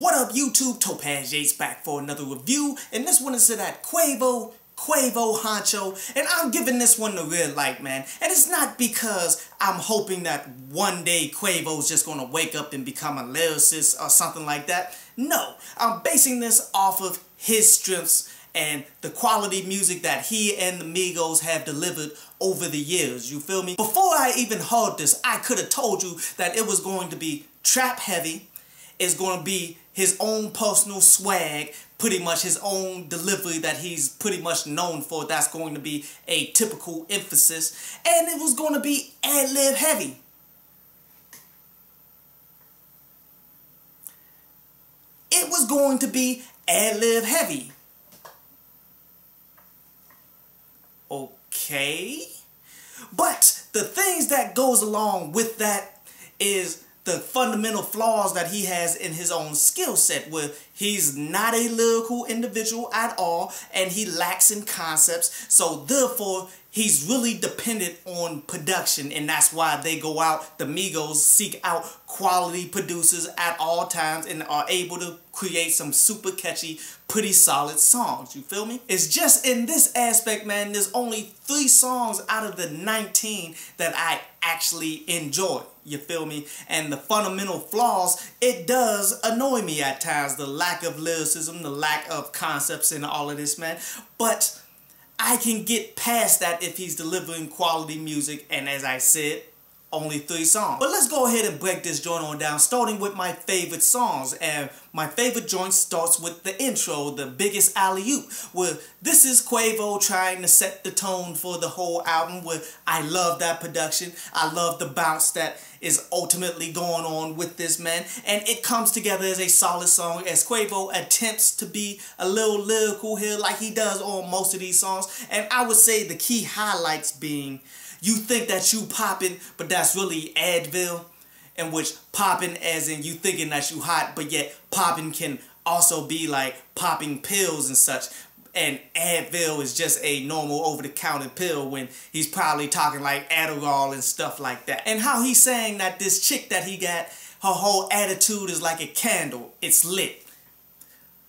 What up YouTube, Topaz Yates back for another review, and this one is to that Quavo, Huncho, and I'm giving this one the real light, man. And it's not because I'm hoping that one day Quavo's just gonna wake up and become a lyricist or something like that. No, I'm basing this off of his strengths and the quality music that he and the Migos have delivered over the years, you feel me? Before I even heard this, I could have told you that it was going to be trap heavy. It's going to be his own personal swag, pretty much his own delivery that he's pretty much known for. That's going to be a typical emphasis. And it was going to be ad-lib heavy. It was going to be ad-lib heavy. Okay. But the things that goes along with that is the fundamental flaws that he has in his own skill set, where he's not a lyrical individual at all and he lacks in concepts, so therefore he's really dependent on production, and that's why they go out, the Migos seek out quality producers at all times and are able to create some super catchy, pretty solid songs, you feel me? It's just in this aspect, man, there's only 3 songs out of the 19 that I actually enjoy, you feel me? And the fundamental flaws, it does annoy me at times, the lack of lyricism, the lack of concepts and all of this, man, but I can get past that if he's delivering quality music, and as I said, only 3 songs. But let's go ahead and break this joint on down, starting with my favorite songs. And my favorite joint starts with the intro, the biggest alley-oop, where this is Quavo trying to set the tone for the whole album, where I love that production. I love the bounce that is ultimately going on with this, man. And it comes together as a solid song as Quavo attempts to be a little lyrical here like he does on most of these songs. And I would say the key highlights being, you think that you poppin', but that's really Advil, in which poppin' as in you thinking that you hot, but yet poppin' can also be like popping pills and such. And Advil is just a normal over-the-counter pill when he's probably talking like Adderall and stuff like that. And how he's saying that this chick that he got, her whole attitude is like a candle. It's lit.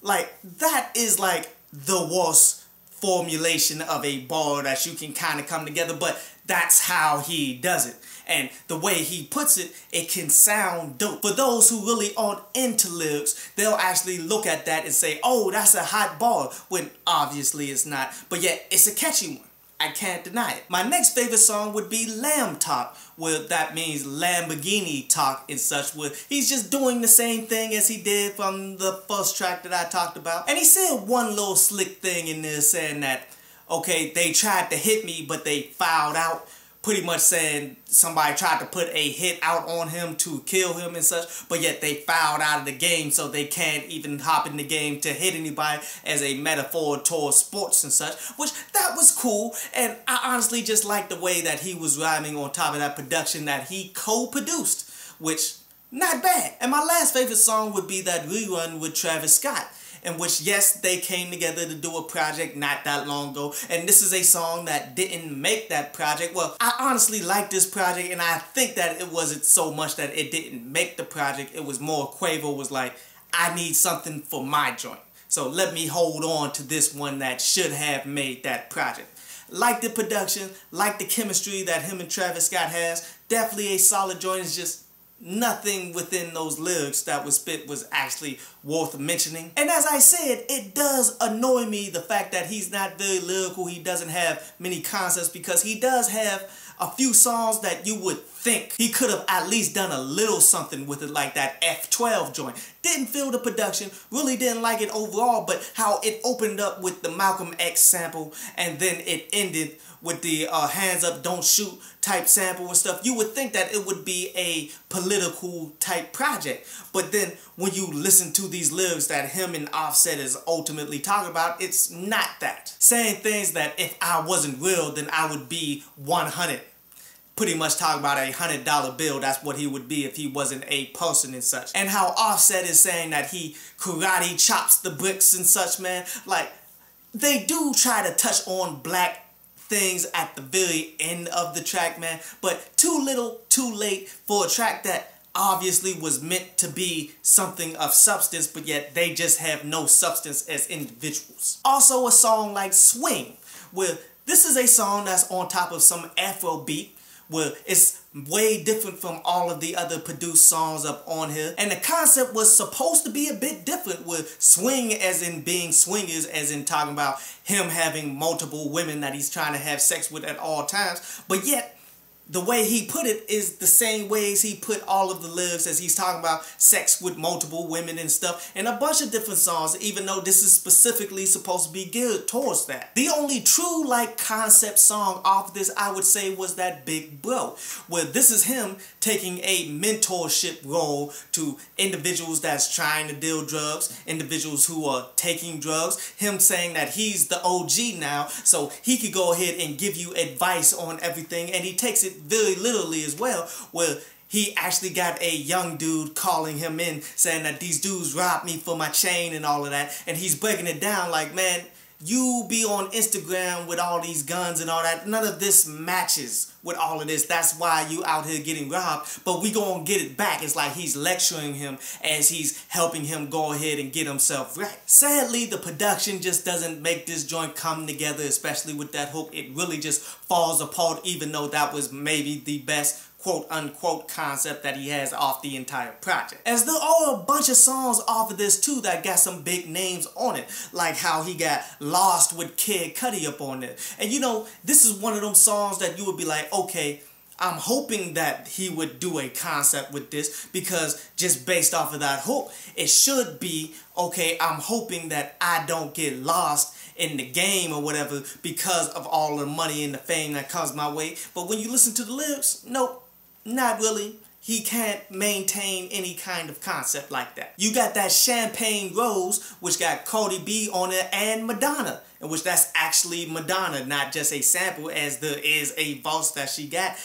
Like, that is like the worst formulation of a bar that you can kind of come together, but that's how he does it. And the way he puts it, it can sound dope. For those who really aren't into lyrics, they'll actually look at that and say, oh, that's a hot bar, when obviously it's not, but yet it's a catchy one. I can't deny it. My next favorite song would be Lamb Talk, where that means Lamborghini talk and such, where he's just doing the same thing as he did from the first track that I talked about. And he said one little slick thing in there saying that, okay, they tried to hit me, but they fouled out. Pretty much saying somebody tried to put a hit out on him to kill him and such, but yet they fouled out of the game, so they can't even hop in the game to hit anybody, as a metaphor towards sports and such, which that was cool. And I honestly just like the way that he was rhyming on top of that production that he co-produced, which not bad. And my last favorite song would be that Rerun with Travis Scott, in which, yes, they came together to do a project not that long ago, and this is a song that didn't make that project. Well, I honestly like this project, and I think that it wasn't so much that it didn't make the project, it was more Quavo was like, I need something for my joint, so let me hold on to this one that should have made that project. Like the production, like the chemistry that him and Travis Scott has, definitely a solid joint. It's just nothing within those lyrics that was spit was actually worth mentioning. And as I said, it does annoy me the fact that he's not very lyrical, he doesn't have many concepts, because he does have a few songs that you would think he could have at least done a little something with it, like that F12 joint. Didn't feel the production, really didn't like it overall, but how it opened up with the Malcolm X sample and then it ended with the hands up don't shoot type sample and stuff, you would think that it would be a political type project. But then when you listen to these lyrics that him and Offset is ultimately talking about, it's not that. Saying things that if I wasn't real, then I would be 100. Pretty much talking about a $100 bill, that's what he would be if he wasn't a person and such. And how Offset is saying that he karate chops the bricks and such, man. Like, they do try to touch on black things at the very end of the track, man, but too little, too late for a track that obviously was meant to be something of substance, but yet they just have no substance as individuals. Also a song like Swing, where this is a song that's on top of some Afro beat, where it's way different from all of the other produced songs up on here. And the concept was supposed to be a bit different, with swing as in being swingers, as in talking about him having multiple women that he's trying to have sex with at all times. But yet, the way he put it is the same ways he put all of the lyrics, as he's talking about sex with multiple women and stuff, and a bunch of different songs, even though this is specifically supposed to be geared towards that. The only true like concept song off this, I would say, was that Big Bro, where this is him taking a mentorship role to individuals that's trying to deal drugs, individuals who are taking drugs, him saying that he's the OG now, so he could go ahead and give you advice on everything, and he takes it very literally as well, where he actually got a young dude calling him in saying that these dudes robbed me for my chain and all of that, and he's breaking it down like, man, you be on Instagram with all these guns and all that, none of this matches with all of this, that's why you out here getting robbed, but we gonna get it back. It's like he's lecturing him as he's helping him go ahead and get himself right. Sadly, the production just doesn't make this joint come together, especially with that hook. It really just falls apart, even though that was maybe the best quote-unquote concept that he has off the entire project. As there are a bunch of songs off of this too that got some big names on it, like how he got Lost with Kid Cudi up on it. And you know, this is one of them songs that you would be like, okay, I'm hoping that he would do a concept with this, because just based off of that hook, it should be, okay, I'm hoping that I don't get lost in the game or whatever because of all the money and the fame that comes my way. But when you listen to the lyrics, nope. Not really. He can't maintain any kind of concept like that. You got that Champagne Rose, which got Cardi B on it, and Madonna, in which that's actually Madonna, not just a sample, as there is a verse that she got.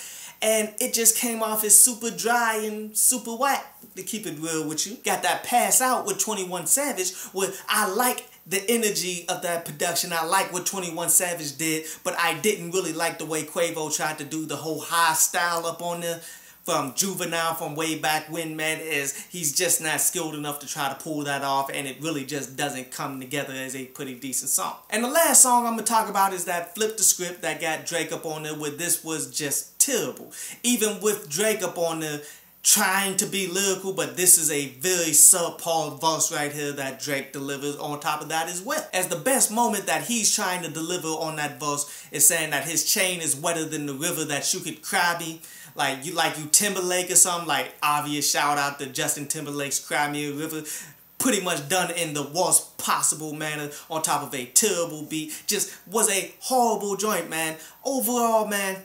And it just came off as super dry and super whack, to keep it real with you. Got that Pass Out with 21 Savage, where I like the energy of that production. I like what 21 Savage did, but I didn't really like the way Quavo tried to do the whole high style up on there from Juvenile from way back when, man. Is he's just not skilled enough to try to pull that off, and it really just doesn't come together as a pretty decent song. And the last song I'm gonna talk about is that Flip the Script that got Drake up on there, where this was just terrible. Even with Drake up on there trying to be lyrical, but this is a very subpar verse right here that Drake delivers on top of that as well. As the best moment that he's trying to deliver on that verse is saying that his chain is wetter than the river that you could cry me. Like you Timberlake or something, like obvious shout out to Justin Timberlake's Cry Me a River. Pretty much done in the worst possible manner on top of a terrible beat. Just was a horrible joint, man. Overall, man,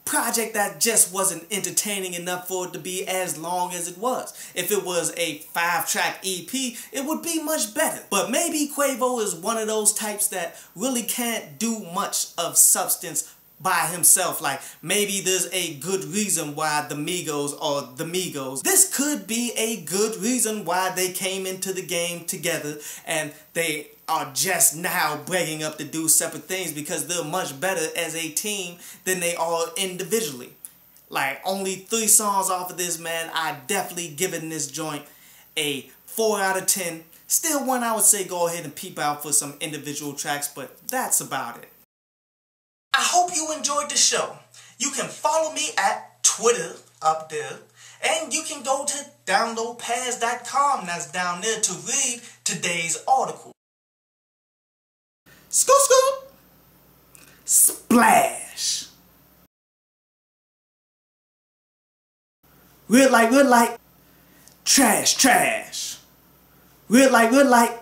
project that just wasn't entertaining enough for it to be as long as it was. If it was a 5-track EP, it would be much better. But maybe Quavo is one of those types that really can't do much of substance by himself. Like, maybe there's a good reason why the Migos are the Migos. This could be a good reason why they came into the game together and they are just now breaking up to do separate things, because they're much better as a team than they are individually. Like, only 3 songs off of this, man. I definitely given this joint a 4 out of 10. Still one I would say go ahead and peep out for some individual tracks, but that's about it. I hope you enjoyed the show. You can follow me at Twitter up there, and you can go to downloadpads.com, that's down there, to read today's article. Scoop, scoop. Splash. Red light, red light. Trash, trash. Red light, red light.